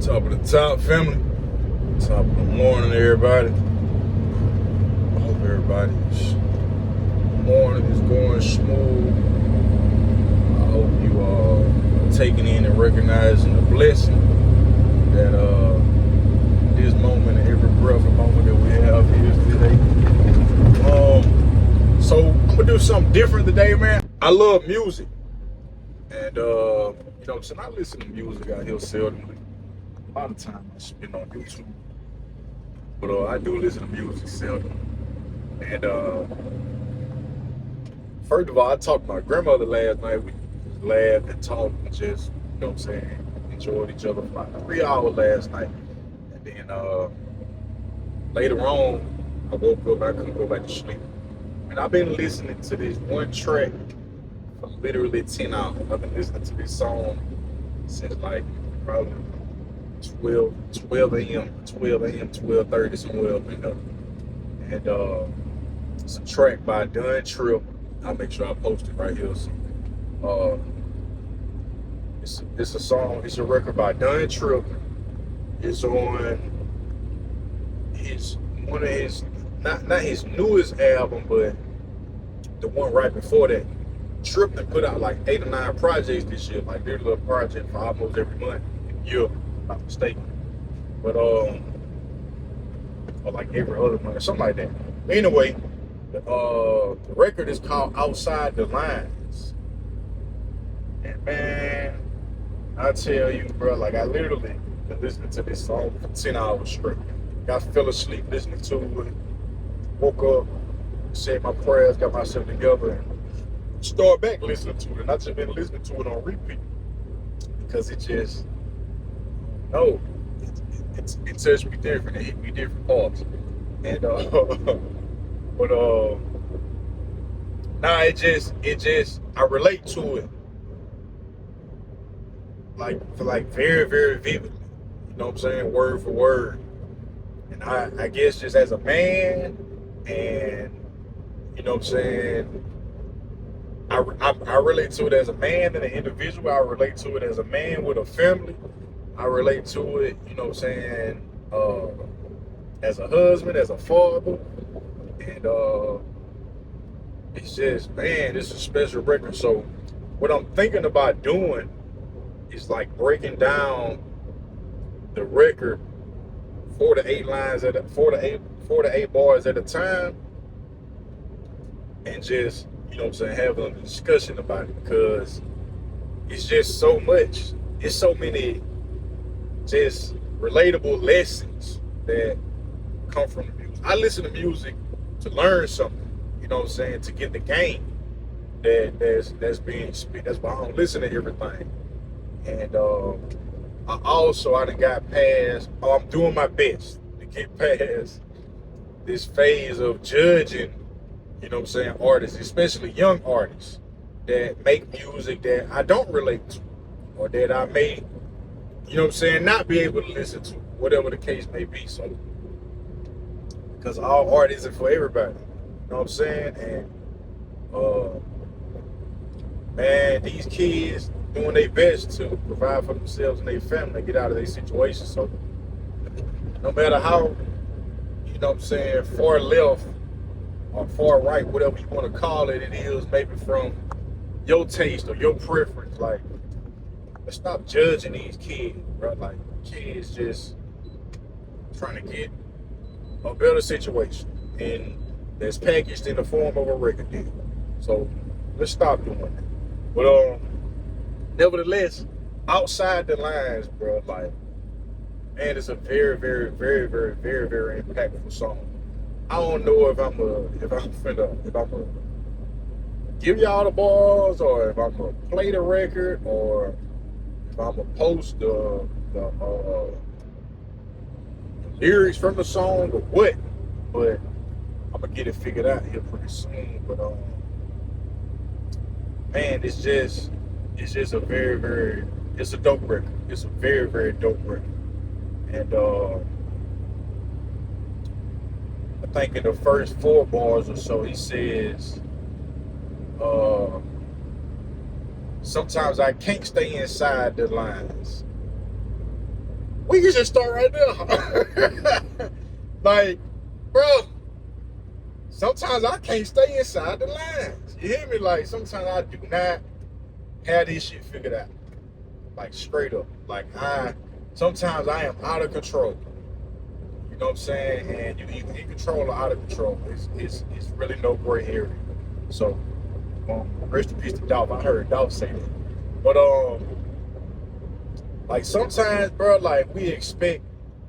Top of the top, family. Top of the morning, everybody. I hope everybody's morning is going smooth. I hope you are taking in and recognizing the blessing that this moment and every breath and moment that we have here today. So I'm gonna do something different today, man. I love music, and so I listen to music out here seldomly. A lot of time I spend on YouTube, but I do listen to music seldom. And first of all, I talked to my grandmother last night. We just laughed and talked and just, enjoyed each other for like 3 hours last night. And then later on, I woke up, I couldn't go back to sleep. And I've been listening to this one track for literally 10 hours. I've been listening to this song since like probably 12 a.m., 12:30, somewhere up in there. And it's a track by Dun Tripp. I'll make sure I post it right here. So, it's a song, it's a record by Dun Tripp. It's on one of his, not his newest album, but the one right before that. Tripp put out like 8 or 9 projects this year, like their little project for almost every month. Yeah, if I'm not mistaken. But or like every other month or something like that. But anyway, the record is called Outside the Lines. And man, I tell you, bro, like I literally been listening to this song for 10 hours straight. I fell asleep listening to it, woke up, said my prayers, got myself together, and start back listening to it. And I just been listening to it on repeat because it just, no, it touched me different. It hit me different parts. And but nah, it just I relate to it like very, very vividly. You know what I'm saying? Word for word. And I guess just as a man, and you know what I'm saying, I relate to it as a man and an individual. I relate to it as a man with a family. I relate to it, you know what I'm saying, as a husband, as a father. And it's just, man, it's a special record. So what I'm thinking about doing is like breaking down the record 4 to 8 lines at 4 to 8 bars at a time, and just, you know what I'm saying, having a discussion about it, because it's just so much. It's so many just relatable lessons that come from the music. I listen to music to learn something, you know what I'm saying, to get the game that's being spit. That's why I don't listen to everything. And I done got past, I'm doing my best to get past this phase of judging, you know what I'm saying, artists, especially young artists that make music that I don't relate to, or that I may, you know what I'm saying, not be able to listen to, whatever the case may be. So, because all art isn't for everybody, you know what I'm saying? And man, these kids doing their best to provide for themselves and their family, get out of their situation. So no matter how, you know what I'm saying, far left or far right, whatever you want to call it, it is maybe from your taste or your preference, like, let's stop judging these kids, bro. Like, kids just trying to get a better situation, and that's packaged in the form of a record deal. So let's stop doing that. But nevertheless, Outside the Lines, bro, like, man, it's a very, very, very, very, very, very impactful song. I don't know if I'm gonna give y'all the bars, or if I'm gonna play the record, or if I'm gonna post the lyrics from the song, or what. But I'm gonna get it figured out here pretty soon. But man, it's just a very, very, it's a dope record. It's a very, very dope record. And I think in the first 4 bars or so, he says, sometimes I can't stay inside the lines. We can just start right there. Like, bro, sometimes I can't stay inside the lines. You hear me? Like, sometimes I do not have this shit figured out. Like, straight up. Like, sometimes I am out of control. You know what I'm saying? And you either in control or out of control. It's really no gray area. So, rest in peace to Dolph. I heard Dolph say that. But like sometimes, bro, like we expect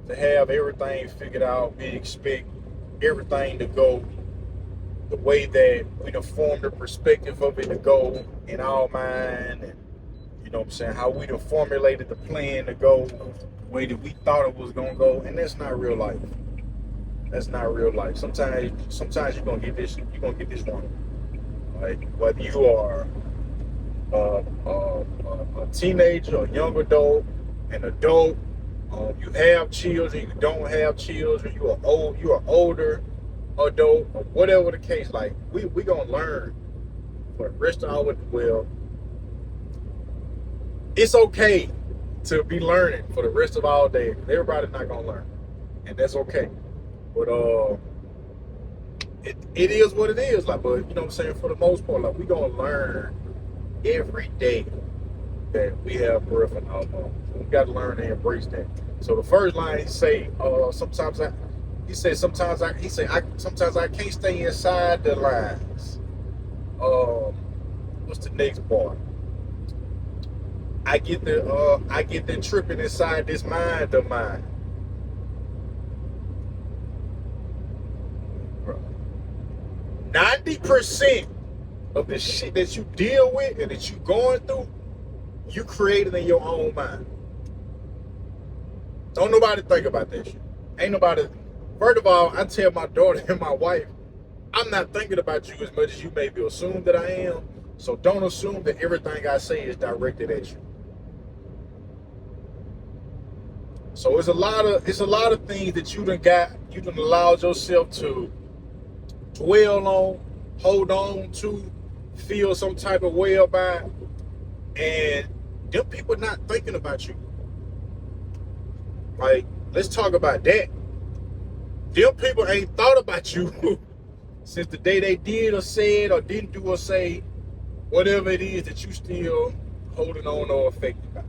to have everything figured out. We expect everything to go the way that we done formed the perspective of it to go in our mind, and you know what I'm saying, how we done formulated the plan to go the way that we thought it was gonna go, and that's not real life. That's not real life. Sometimes you're gonna get this wrong. Like whether you are a teenager, a young adult, an adult, you have children, you don't have children, you are older adult, or whatever the case. Like we gonna learn for the rest of our well. It's okay to be learning for the rest of our day. Everybody's not gonna learn, and that's okay. But it is what it is. Like, but you know what I'm saying. For the most part, like we gonna learn every day that we have breath in our lungs. We got to learn to embrace that. So the first line he say, sometimes I can't stay inside the lines. What's the next part? I get the tripping inside this mind of mine. 90% of the shit that you deal with and that you going through, you created in your own mind. Don't nobody think about that shit. Ain't nobody. First of all, I tell my daughter and my wife, I'm not thinking about you as much as you maybe assume that I am. So don't assume that everything I say is directed at you. So it's a lot of things that you done allowed yourself to dwell on, hold on to, feel some type of way about, and them people not thinking about you. Like, let's talk about that. Them people ain't thought about you since the day they did or said or didn't do or say whatever it is that you still holding on or affected by.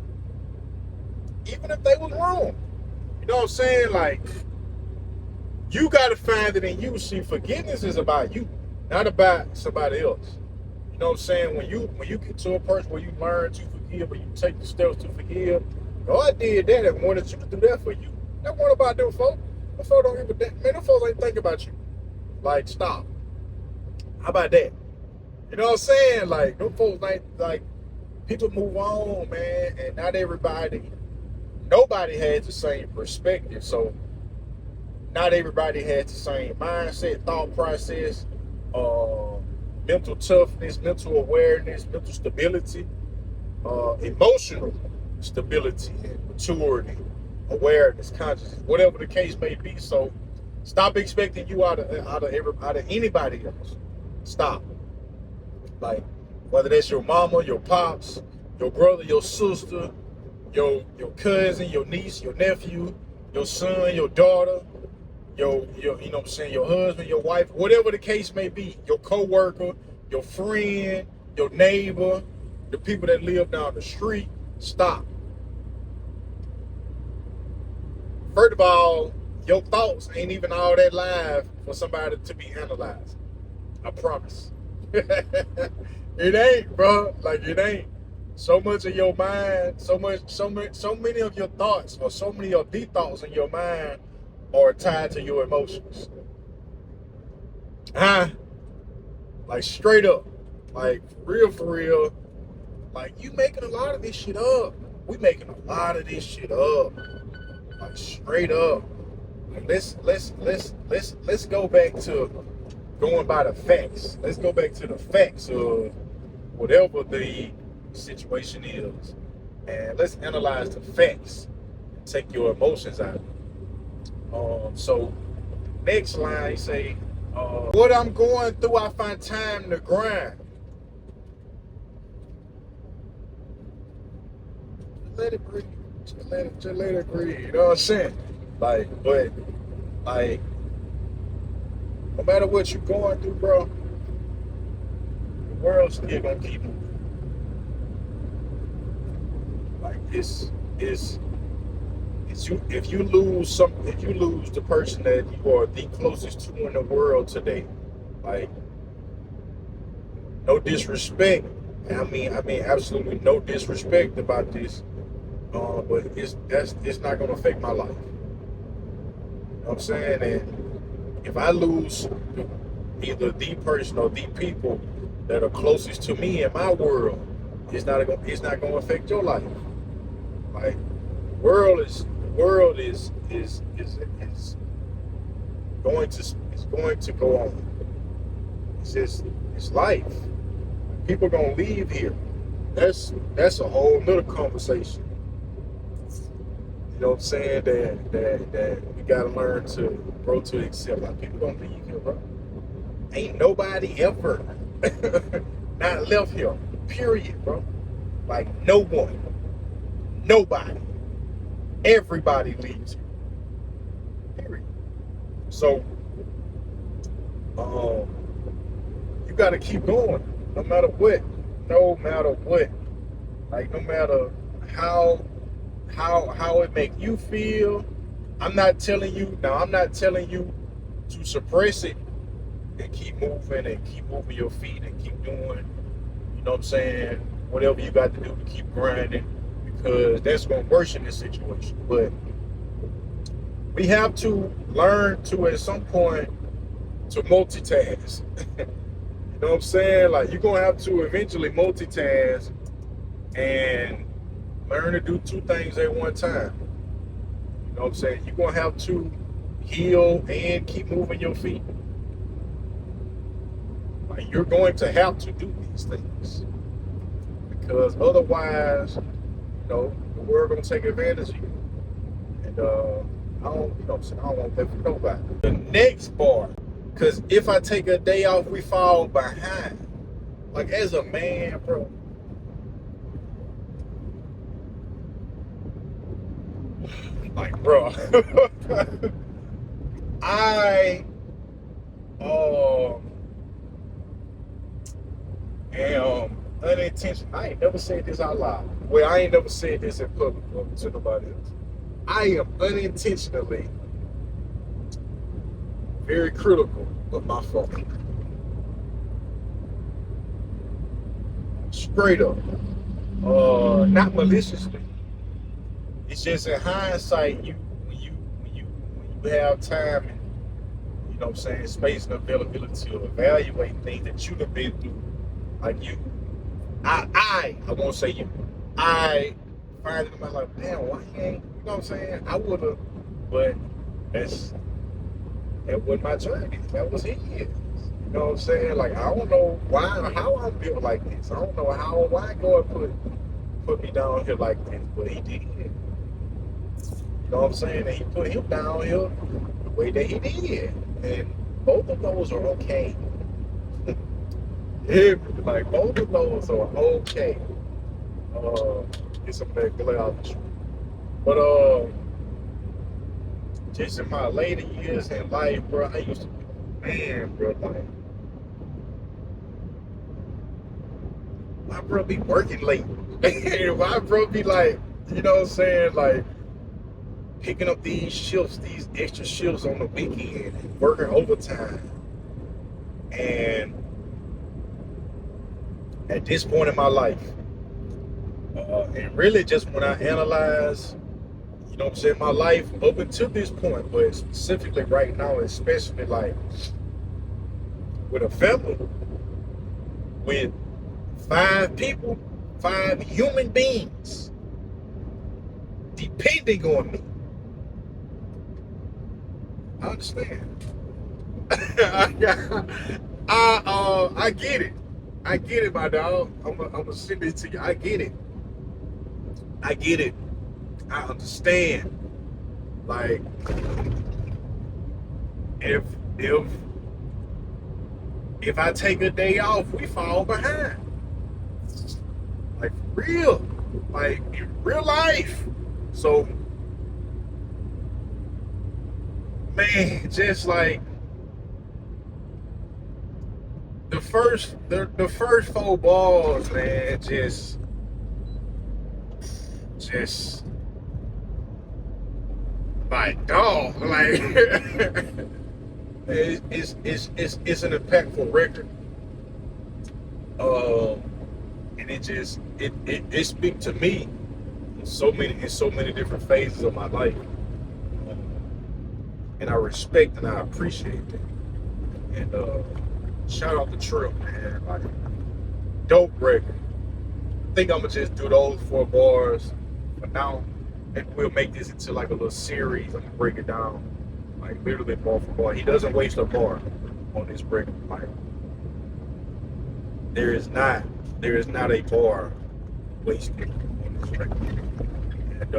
Even if they was wrong. You know what I'm saying? Like, you got to find it in you. See, forgiveness is about you, not about somebody else. You know what I'm saying? When you get to a person where you learn to forgive, or you take the steps to forgive, God did that and wanted you to do that for you. That one about them folks. Them folks don't even, man, them folks ain't think about you. Like, stop. How about that? You know what I'm saying? Like, them folks ain't, like, people move on, man, and not nobody has the same perspective. So not everybody has the same mindset, thought process, mental toughness, mental awareness, mental stability, emotional stability, and maturity, awareness, consciousness, whatever the case may be. So stop expecting you out of anybody else. Stop. Like, whether that's your mama, your pops, your brother, your sister, your cousin, your niece, your nephew, your son, your daughter, your you know what I'm saying, your husband, your wife, whatever the case may be, your coworker, your friend, your neighbor, the people that live down the street. Stop. First of all, your thoughts ain't even all that live for somebody to be analyzed. I promise. It ain't, bro. Like, it ain't. So much of your mind, so many of your thoughts, or so many of the thoughts in your mind are tied to your emotions. Like, straight up. Like, for real. Like, you making a lot of this shit up. We making a lot of this shit up. Like, straight up. Like, let's go back to going by the facts. Let's go back to the facts of whatever the situation is, and let's analyze the facts and take your emotions out of it. So next line, you say, what I'm going through, I find time to grind. Let it breathe. Just just let it breathe. You know what I'm saying? Like, but like, no matter what you're going through, bro, the world's still gonna keep moving. Like it's you. If you lose if you lose the person that you are the closest to in the world today, like, no disrespect. I mean, absolutely no disrespect about this. But it's not gonna affect my life. You know what I'm saying? And if I lose either the person or the people that are closest to me in my world, it's not gonna affect your life. Like, the world is going to go on. It's life. People gonna leave here. That's a whole nother conversation. You know what I'm saying? That we gotta learn to grow to accept. Like, people gonna leave here, bro. Ain't nobody ever not left here. Period, bro. Like, no one, nobody, everybody leaves here. Period. So, you gotta keep going, no matter what. No matter what. Like, no matter how it make you feel. I'm not telling you to suppress it and keep moving your feet and keep doing, you know what I'm saying, whatever you got to do to keep grinding, because that's going to worsen this situation. But we have to learn to, at some point, to multitask. You know what I'm saying? Like, you're going to have to eventually multitask and learn to do two things at one time. You know what I'm saying? You're going to have to heal and keep moving your feet. Like, you're going to have to do these things, because otherwise, you know, the world going to take advantage of you. And I don't, you know what I'm saying, I don't want that for nobody. The next part, because if I take a day off, we fall behind. Like, as a man, bro, like, bro, I am unintentional. I ain't never said this out loud. Well, I ain't never said this in public to nobody else. I am unintentionally very critical of my phone. Straight up. Not maliciously. It's just in hindsight, when you have time and, you know what I'm saying, space and availability to evaluate things that you've been through. Like, I won't say you. I find it in my life, damn, why you ain't, you know what I'm saying? I would have, but that wasn't my journey. That was his. You know what I'm saying? Like, I don't know why or how I'm built like this. I don't know how or why God put me down here like this, but he did. You know what I'm saying? And he put him down here the way that he did. And both of those are okay. Yeah, like, both of those are okay. Get some of that glare out the street. But just in my later years in life, bro, I used to be, man, bro, like, my bro be working late. My bro be like, you know what I'm saying, like, picking up these shifts, these extra shifts on the weekend, and working overtime. And at this point in my life, and really just when I analyze, you know what I'm saying, my life up until this point, but specifically right now, especially, like, with a family, with 5 people, 5 human beings depending on me. I understand. I get it. I get it, my dog. I'm gonna send it to you. I get it. I get it. I understand. Like, if I take a day off, we fall behind. Like, for real. Like, in real life. So, man, just like the first 4 balls, man, just like dog, like it's an impactful record. And it speaks to me in so many different phases of my life, and I respect and I appreciate that. And shout out to Trill, man, like dope record. I think I'm gonna just do those 4 bars for now, and we'll make this into like a little series. I'm gonna break it down, like literally bar for bar. He doesn't waste a bar on this record. Like there is not a bar wasted on this record. And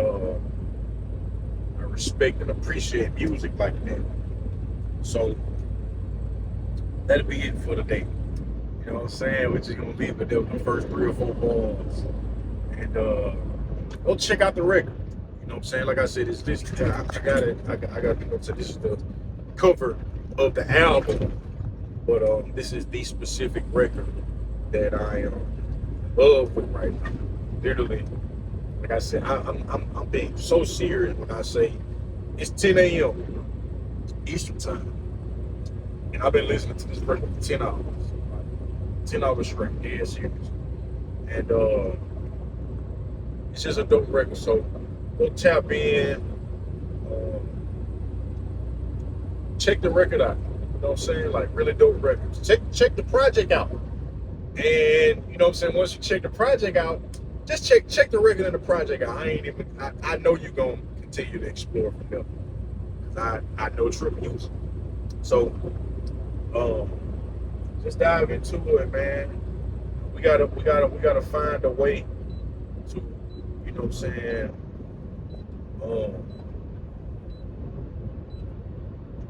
I respect and appreciate music like that. So that'll be it for today. You know what I'm saying? We're just gonna leave it there with the first 3 or 4 balls. And go check out the record. You know what I'm saying? Like I said, it's this I got it. I got you know, so this is the cover of the album. But this is the specific record that I am in love with right now. Literally, like I said, I'm being so serious when I say it's 10 a.m. Eastern time, and I've been listening to this record for 10 hours, 10 hours straight, dead serious. And it's just a dope record. So go tap in, check the record out. You know what I'm saying? Like really dope records. Check the project out. And you know what I'm saying, once you check the project out, just check the record and the project out. I know you're gonna continue to explore from there. Cause I know Trill music. So just dive into it, man. We gotta find a way to, you know what I'm saying,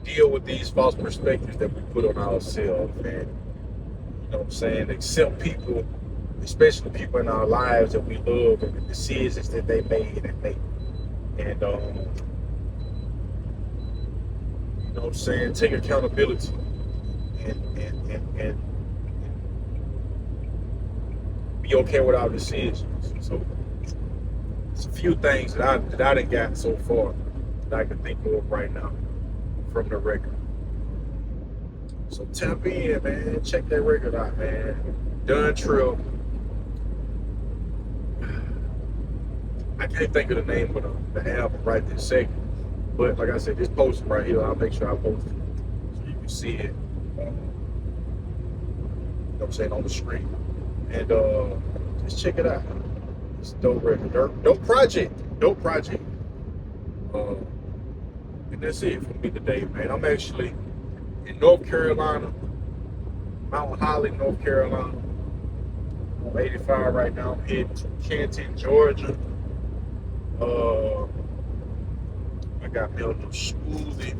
deal with these false perspectives that we put on ourselves, man. You know what I'm saying? Accept people, especially people in our lives that we love and the decisions that they made and make. And you know what I'm saying? Take accountability and be okay with our decisions. So it's a few things that I done got so far that I can think of right now from the record. So tap in, man. Check that record out, man. Done Trill. I can't think of the name of the album right this second. But like I said, this post right here, I'll make sure I post it so you can see it. You know what I'm saying, on the screen. And just check it out. It's a dope record. Dope project. Dope project. And that's it for me today, man. I'm actually in North Carolina, Mount Holly, North Carolina. I'm 85 right now. I'm heading to Canton, Georgia. I got me a little smoothie.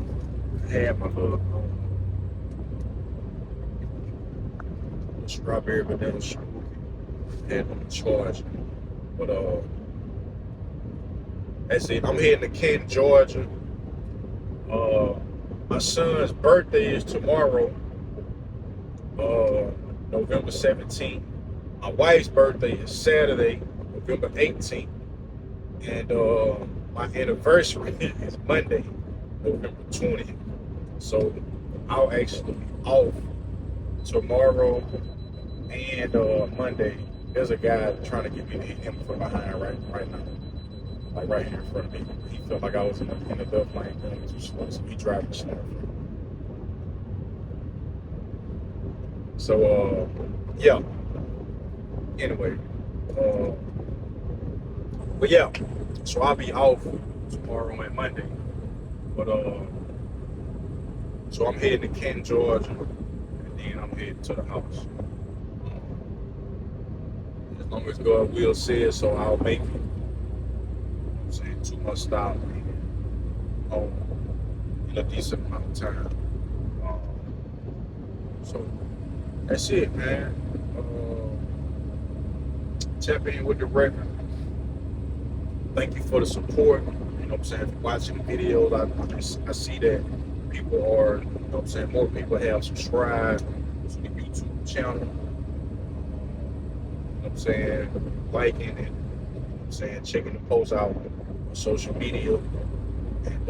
I had my little strawberry vanilla smoothie. Had them charged. But that's it. I'm heading to Canton, Georgia. My son's birthday is tomorrow, November 17th. My wife's birthday is Saturday, November 18th. And my anniversary is Monday, November 20th. So I'll actually be off tomorrow and Monday. There's a guy trying to get me to hit him from behind right now. Like right here in front of me. He felt like I was in the left lane going too slow, so he driving slow. So yeah. Anyway, but yeah. So I'll be off tomorrow and Monday. But so I'm heading to Canton, Georgia, and then I'm heading to the house. As long as God will says so, I'll make it. I'm saying 2 months stop in a decent amount of time. So that's it, man. Tap in with the record. thank you for the support. You know what I'm saying? Watching the videos, I see that people are, you know what I'm saying, more people have subscribed to the YouTube channel. You know what I'm saying? Liking and, you know what I'm saying, checking the posts out on social media. And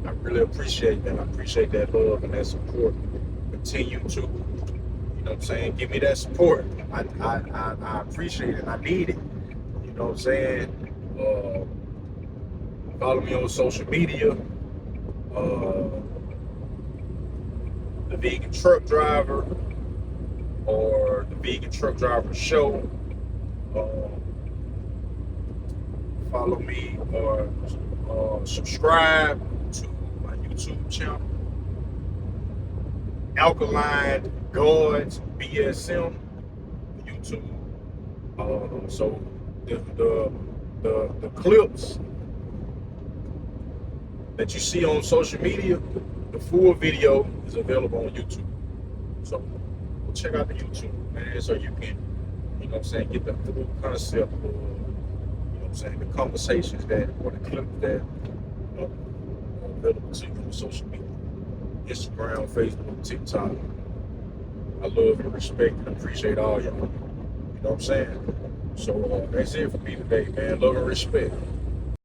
I really appreciate that. I appreciate that love and that support. Continue to, you know what I'm saying, give me that support. I appreciate it. I need it. You know what I'm saying? Follow me on social media. The Vegan Truck Driver or the Vegan Truck Driver Show. Follow me or subscribe to my YouTube channel. Alkaline Gods BSM YouTube. So the clips that you see on social media, the full video is available on YouTube. So check out the YouTube, man, so you can, you know what I'm saying, get the full concept of, you know what I'm saying, the conversations that, or the clips that, you know, are available to you on social media. Instagram, Facebook, TikTok. I love and respect and appreciate all y'all. You know what I'm saying? So that's it for me today, man. Love and respect.